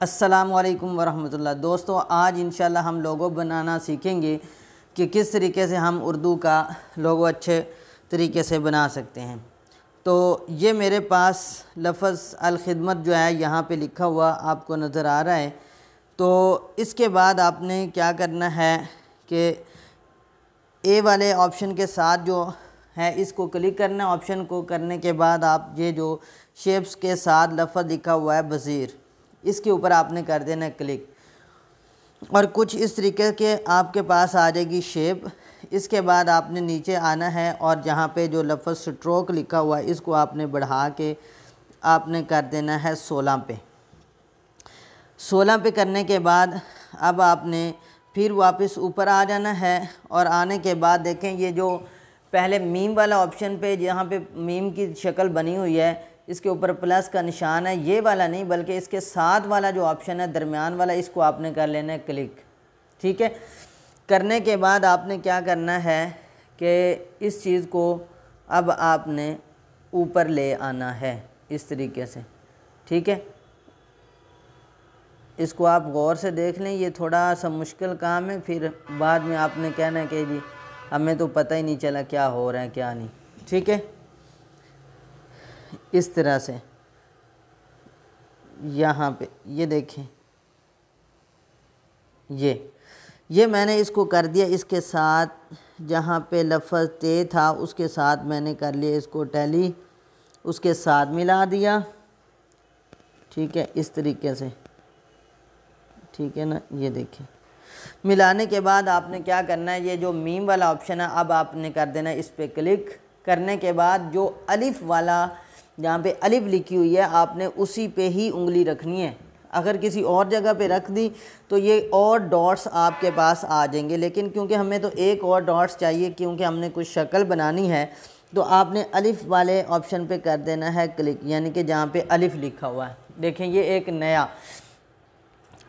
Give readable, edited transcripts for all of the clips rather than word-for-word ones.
अस्सलामु अलैकुम वरहमतुल्लाह। दोस्तों, आज इंशाल्लाह हम लोगो बनाना सीखेंगे कि किस तरीके से हम उर्दू का लोगो अच्छे तरीके से बना सकते हैं। तो ये मेरे पास लफ्ज़ अल खिदमत जो है यहाँ पे लिखा हुआ आपको नज़र आ रहा है। तो इसके बाद आपने क्या करना है कि ए वाले ऑप्शन के साथ जो है इसको क्लिक करना है। ऑप्शन को करने के बाद आप ये जो शेप्स के साथ लफ्ज़ लिखा हुआ है वज़ीर, इसके ऊपर आपने कर देना है क्लिक, और कुछ इस तरीके के आपके पास आ जाएगी शेप। इसके बाद आपने नीचे आना है और जहाँ पे जो लफ्ज़ स्ट्रोक लिखा हुआ है इसको आपने बढ़ा के आपने कर देना है 16 पे। 16 पे करने के बाद अब आपने फिर वापस ऊपर आ जाना है, और आने के बाद देखें ये जो पहले मीम वाला ऑप्शन पे जहाँ पे मीम की शक्ल बनी हुई है इसके ऊपर प्लस का निशान है, ये वाला नहीं बल्कि इसके साथ वाला जो ऑप्शन है दरमियान वाला, इसको आपने कर लेना है क्लिक। ठीक है, करने के बाद आपने क्या करना है कि इस चीज़ को अब आपने ऊपर ले आना है इस तरीके से। ठीक है, इसको आप गौर से देख लें, ये थोड़ा सा मुश्किल काम है, फिर बाद में आपने कहना है कि जी हमें तो पता ही नहीं चला क्या हो रहा है क्या नहीं। ठीक है, इस तरह से यहाँ पे ये देखें, ये मैंने इसको कर दिया, इसके साथ जहाँ पे लफ्ज़ ते था उसके साथ मैंने कर लिया इसको टैली, उसके साथ मिला दिया। ठीक है, इस तरीके से, ठीक है ना, ये देखें। मिलाने के बाद आपने क्या करना है, ये जो मीम वाला ऑप्शन है अब आपने कर देना है इस पर क्लिक। करने के बाद जो अलिफ वाला जहाँ पे अलिफ लिखी हुई है आपने उसी पे ही उंगली रखनी है। अगर किसी और जगह पे रख दी तो ये और डॉट्स आपके पास आ जाएंगे, लेकिन क्योंकि हमें तो एक और डॉट्स चाहिए क्योंकि हमने कुछ शक्ल बनानी है, तो आपने अलिफ वाले ऑप्शन पे कर देना है क्लिक, यानी कि जहाँ पे अलिफ लिखा हुआ है। देखें ये एक नया,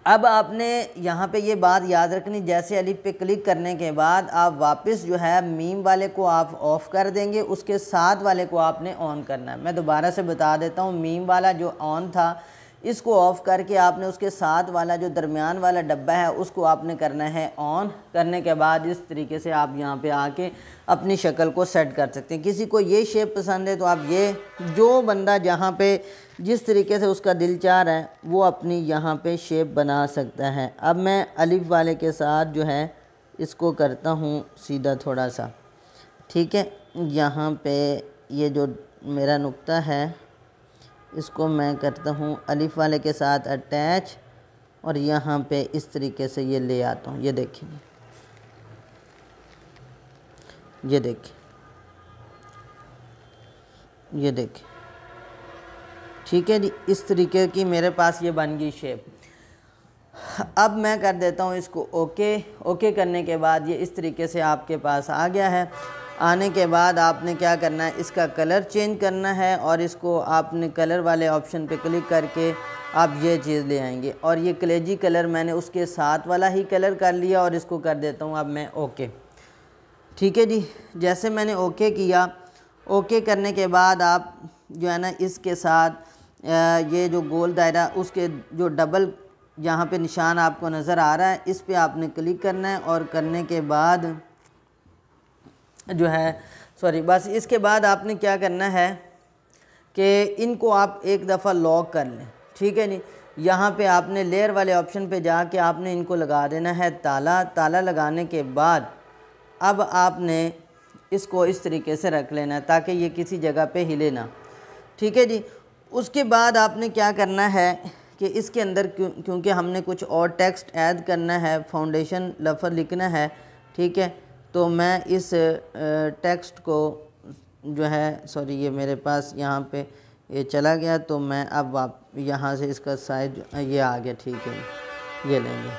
अब आपने यहाँ पे ये बात याद रखनी, जैसे अलिफ पे क्लिक करने के बाद आप वापस जो है मीम वाले को आप ऑफ़ कर देंगे, उसके साथ वाले को आपने ऑन करना है। मैं दोबारा से बता देता हूँ, मीम वाला जो ऑन था इसको ऑफ़ करके आपने उसके साथ वाला जो दरमियान वाला डब्बा है उसको आपने करना है ऑन। करने के बाद इस तरीके से आप यहाँ पे आके अपनी शक्ल को सेट कर सकते हैं। किसी को ये शेप पसंद है तो आप ये, जो बंदा जहाँ पे जिस तरीके से उसका दिल चाह रहा है वो अपनी यहाँ पे शेप बना सकता है। अब मैं अलिफ वाले के साथ जो है इसको करता हूँ सीधा थोड़ा सा। ठीक है, यहाँ पे ये जो मेरा नुक्ता है इसको मैं करता हूँ अलिफ वाले के साथ अटैच, और यहाँ पे इस तरीके से ये ले आता हूँ। ये देखिए, ये देखिए, ये देखिए। ठीक है जी, इस तरीके की मेरे पास ये बन गई शेप। अब मैं कर देता हूँ इसको ओके। ओके करने के बाद ये इस तरीके से आपके पास आ गया है। आने के बाद आपने क्या करना है, इसका कलर चेंज करना है, और इसको आपने कलर वाले ऑप्शन पे क्लिक करके आप ये चीज़ ले आएंगे, और ये कलेजी कलर मैंने उसके साथ वाला ही कलर कर लिया, और इसको कर देता हूँ अब मैं ओके। ठीक है जी, जैसे मैंने ओके किया, ओके करने के बाद आप जो है ना इसके साथ ये जो गोल दायरा उसके जो डबल यहाँ पे निशान आपको नज़र आ रहा है इस पे आपने क्लिक करना है, और करने के बाद जो है बस इसके बाद आपने क्या करना है कि इनको आप एक दफ़ा लॉक कर लें। ठीक है जी, यहाँ पे आपने लेयर वाले ऑप्शन पे जाके आपने इनको लगा देना है ताला। ताला लगाने के बाद अब आपने इसको इस तरीके से रख लेना है ताकि ये किसी जगह पे हिले ना। ठीक है जी, उसके बाद आपने क्या करना है कि इसके अंदर क्योंकि हमने कुछ और टेक्स्ट ऐड करना है, फाउंडेशन लफ्ज़ लिखना है। ठीक है, तो मैं इस टेक्स्ट को जो है ये मेरे पास यहाँ पे ये चला गया, तो मैं अब यहाँ से इसका साइज ये आ गया। ठीक है, ये लेंगे।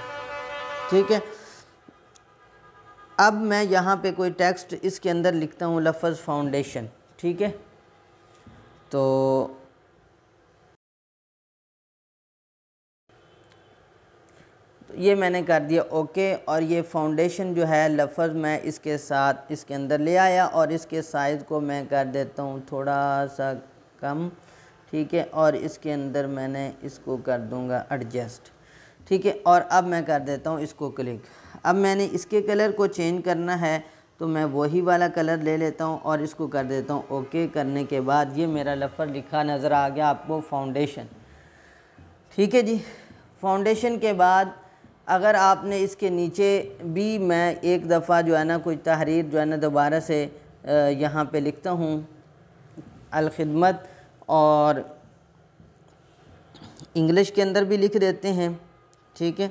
ठीक है, अब मैं यहाँ पे कोई टेक्स्ट इसके अंदर लिखता हूँ लफ्ज़ फाउंडेशन। ठीक है, तो ये मैंने कर दिया ओके, और ये फाउंडेशन जो है लफ्ज़ मैं इसके साथ इसके अंदर ले आया, और इसके साइज़ को मैं कर देता हूँ थोड़ा सा कम। ठीक है, और इसके अंदर मैंने इसको कर दूंगा एडजस्ट, ठीक है। और अब मैं कर देता हूँ इसको क्लिक। अब मैंने इसके कलर को चेंज करना है तो मैं वही वाला कलर ले लेता हूँ और इसको कर देता हूँ ओके। करने के बाद ये मेरा लफ्ज़ लिखा नज़र आ गया आपको, फाउंडेशन, ठीक है जी। फाउंडेशन के बाद अगर आपने इसके नीचे भी मैं एक दफ़ा जो है ना कोई तहरीर जो है ना दोबारा से यहाँ पे लिखता हूँ अल खिदमत, और इंग्लिश के अंदर भी लिख देते हैं, ठीक है।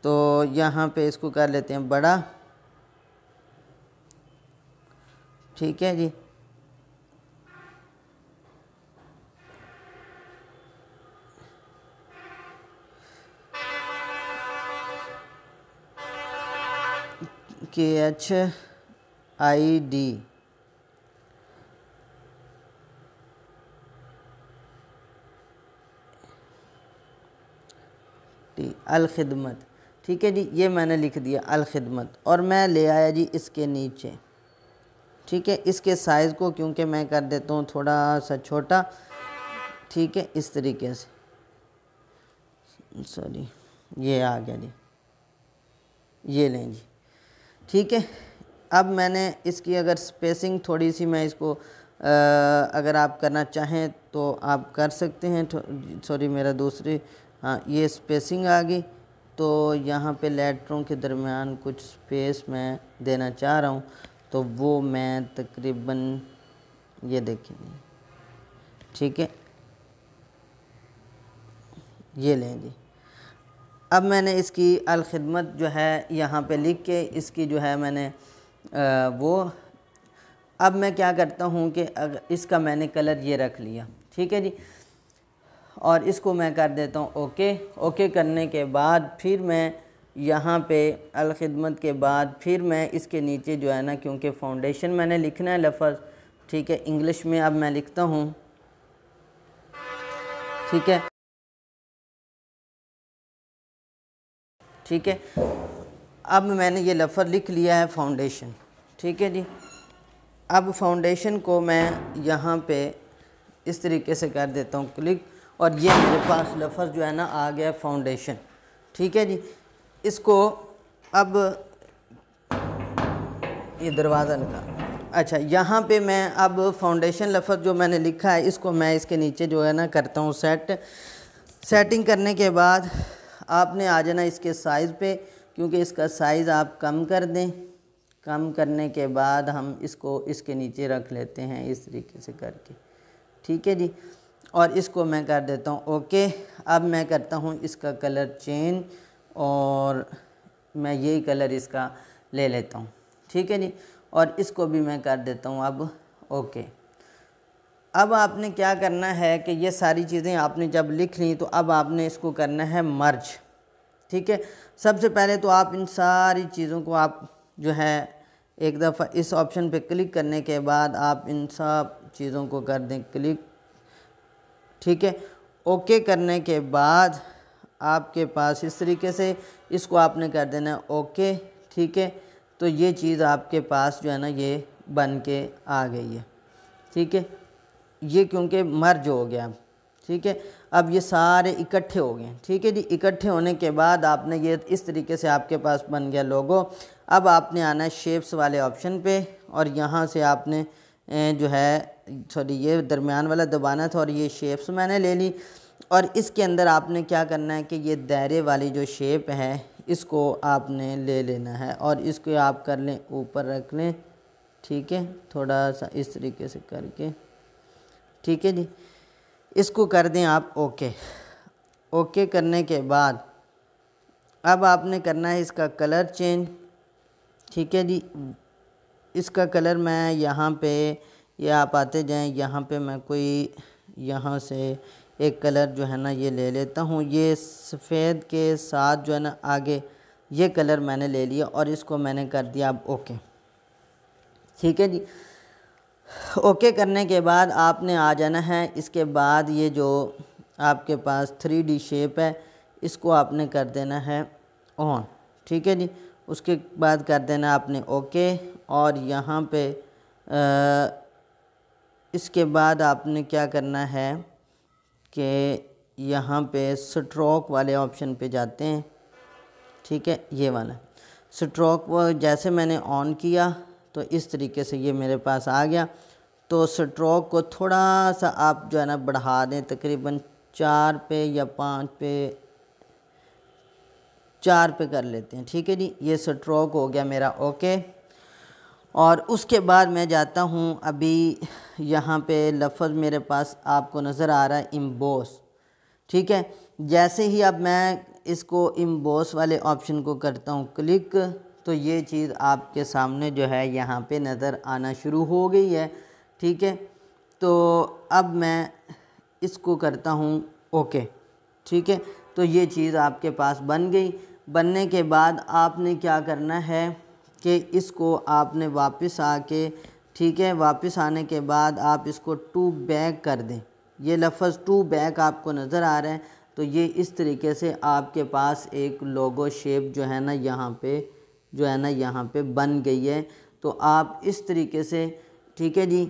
तो यहाँ पे इसको कर लेते हैं बड़ा, ठीक है जी। KHID, अल खिदमत, ठीक है जी। ये मैंने लिख दिया अल खिदमत और मैं ले आया जी इसके नीचे, ठीक है। इसके साइज़ को क्योंकि मैं कर देता हूँ थोड़ा सा छोटा, ठीक है, इस तरीके से, सॉरी ये आ गया जी, ये लें जी, ठीक है। अब मैंने इसकी अगर स्पेसिंग थोड़ी सी मैं इसको अगर आप करना चाहें तो आप कर सकते हैं, सॉरी मेरा दूसरी, हाँ ये स्पेसिंग आ गई। तो यहाँ पे लेटरों के दरमियान कुछ स्पेस मैं देना चाह रहा हूँ, तो वो मैं तकरीबन ये देखेंगे, ठीक है, ये लें जी। अब मैंने इसकी अल खिदमत जो है यहाँ पे लिख के इसकी जो है मैंने वो, अब मैं क्या करता हूँ कि अगर इसका मैंने कलर ये रख लिया, ठीक है जी, और इसको मैं कर देता हूँ ओके। ओके करने के बाद फिर मैं यहाँ पे अल खिदमत के बाद फिर मैं इसके नीचे जो है ना, क्योंकि फाउंडेशन मैंने लिखना है लफ्ज़, ठीक है, इंग्लिश में अब मैं लिखता हूँ, ठीक है, ठीक है। अब मैंने ये लफ्ज़ लिख लिया है फाउंडेशन, ठीक है जी। अब फाउंडेशन को मैं यहाँ पे इस तरीके से कर देता हूँ क्लिक, और ये मेरे पास लफ्ज़ जो है ना आ गया फाउंडेशन, ठीक है जी। इसको अब ये दरवाज़ा लगा, अच्छा यहाँ पे मैं अब फाउंडेशन लफ्ज़ जो मैंने लिखा है इसको मैं इसके नीचे जो है ना करता हूँ सेटिंग करने के बाद आपने आ जाना इसके साइज़ पे, क्योंकि इसका साइज़ आप कम कर दें। कम करने के बाद हम इसको इसके नीचे रख लेते हैं इस तरीके से करके, ठीक है जी। और इसको मैं कर देता हूँ ओके। अब मैं करता हूँ इसका कलर चेंज और मैं यही कलर इसका ले लेता हूँ, ठीक है जी। और इसको भी मैं कर देता हूँ अब ओके। अब आपने क्या करना है कि ये सारी चीज़ें आपने जब लिख ली तो अब आपने इसको करना है मर्ज, ठीक है। सबसे पहले तो आप इन सारी चीज़ों को आप जो है एक दफ़ा इस ऑप्शन पे क्लिक करने के बाद आप इन सब चीज़ों को कर दें क्लिक, ठीक है। ओके करने के बाद आपके पास इस तरीके से इसको आपने कर देना है ओके, ठीक है। तो ये चीज़ आपके पास जो है ना ये बन के आ गई है, ठीक है। ये क्योंकि मर्ज हो गया, ठीक है। अब ये सारे इकट्ठे हो गए, ठीक है जी। इकट्ठे होने के बाद आपने ये इस तरीके से आपके पास बन गया लोगो। अब आपने आना है शेप्स वाले ऑप्शन पे और यहाँ से आपने जो है सॉरी ये दरमियान वाला दबाना था और ये शेप्स मैंने ले ली। और इसके अंदर आपने क्या करना है कि ये दायरे वाली जो शेप है इसको आपने ले लेना है और इसको आप कर लें ऊपर रख लें, ठीक है, थोड़ा सा इस तरीके से करके, ठीक है जी। इसको कर दें आप ओके। ओके करने के बाद अब आपने करना है इसका कलर चेंज, ठीक है जी। इसका कलर मैं यहाँ पे या आप आते जाएं, यहाँ पे मैं कोई यहाँ से एक कलर जो है ना ये ले लेता हूँ। ये सफ़ेद के साथ जो है ना आगे ये कलर मैंने ले लिया और इसको मैंने कर दिया अब ओके, ठीक है जी। ओके करने के बाद आपने आ जाना है इसके बाद ये जो आपके पास 3D शेप है इसको आपने कर देना है ऑन, ठीक है जी। उसके बाद कर देना आपने ओके। और यहाँ पे इसके बाद आपने क्या करना है कि यहाँ पे स्ट्रोक वाले ऑप्शन पे जाते हैं। ठीक है, ये वाला स्ट्रोक जैसे मैंने ऑन किया तो इस तरीके से ये मेरे पास आ गया। तो स्ट्रोक को थोड़ा सा आप जो है ना बढ़ा दें, तकरीबन 4 पे या 5 पे, 4 पे कर लेते हैं। ठीक है जी, ये स्ट्रोक हो गया मेरा ओके। और उसके बाद मैं जाता हूँ, अभी यहाँ पे लफ्ज़ मेरे पास आपको नज़र आ रहा है इम्बोस। ठीक है, जैसे ही अब मैं इसको इम्बोस वाले ऑप्शन को करता हूँ क्लिक, तो ये चीज़ आपके सामने जो है यहाँ पे नज़र आना शुरू हो गई है। ठीक है, तो अब मैं इसको करता हूँ ओके। ठीक है, तो ये चीज़ आपके पास बन गई। बनने के बाद आपने क्या करना है कि इसको आपने वापस आके, ठीक है, वापस आने के बाद आप इसको टू बैक कर दें। ये लफ्ज़ टू बैक आपको नज़र आ रहा है, तो ये इस तरीके से आपके पास एक लोगो शेप जो है ना यहाँ पे यहाँ पे बन गई है। तो आप इस तरीके से, ठीक है जी,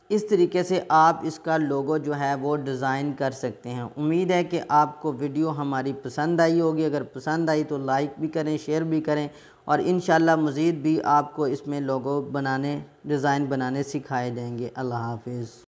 इस तरीके से आप इसका लोगो जो है वो डिज़ाइन कर सकते हैं। उम्मीद है कि आपको वीडियो हमारी पसंद आई होगी। अगर पसंद आई तो लाइक भी करें, शेयर भी करें, और इंशाल्लाह मज़ीद भी आपको इसमें लोगो बनाने, डिज़ाइन बनाने सिखाए जाएंगे। अल्लाह हाफिज़।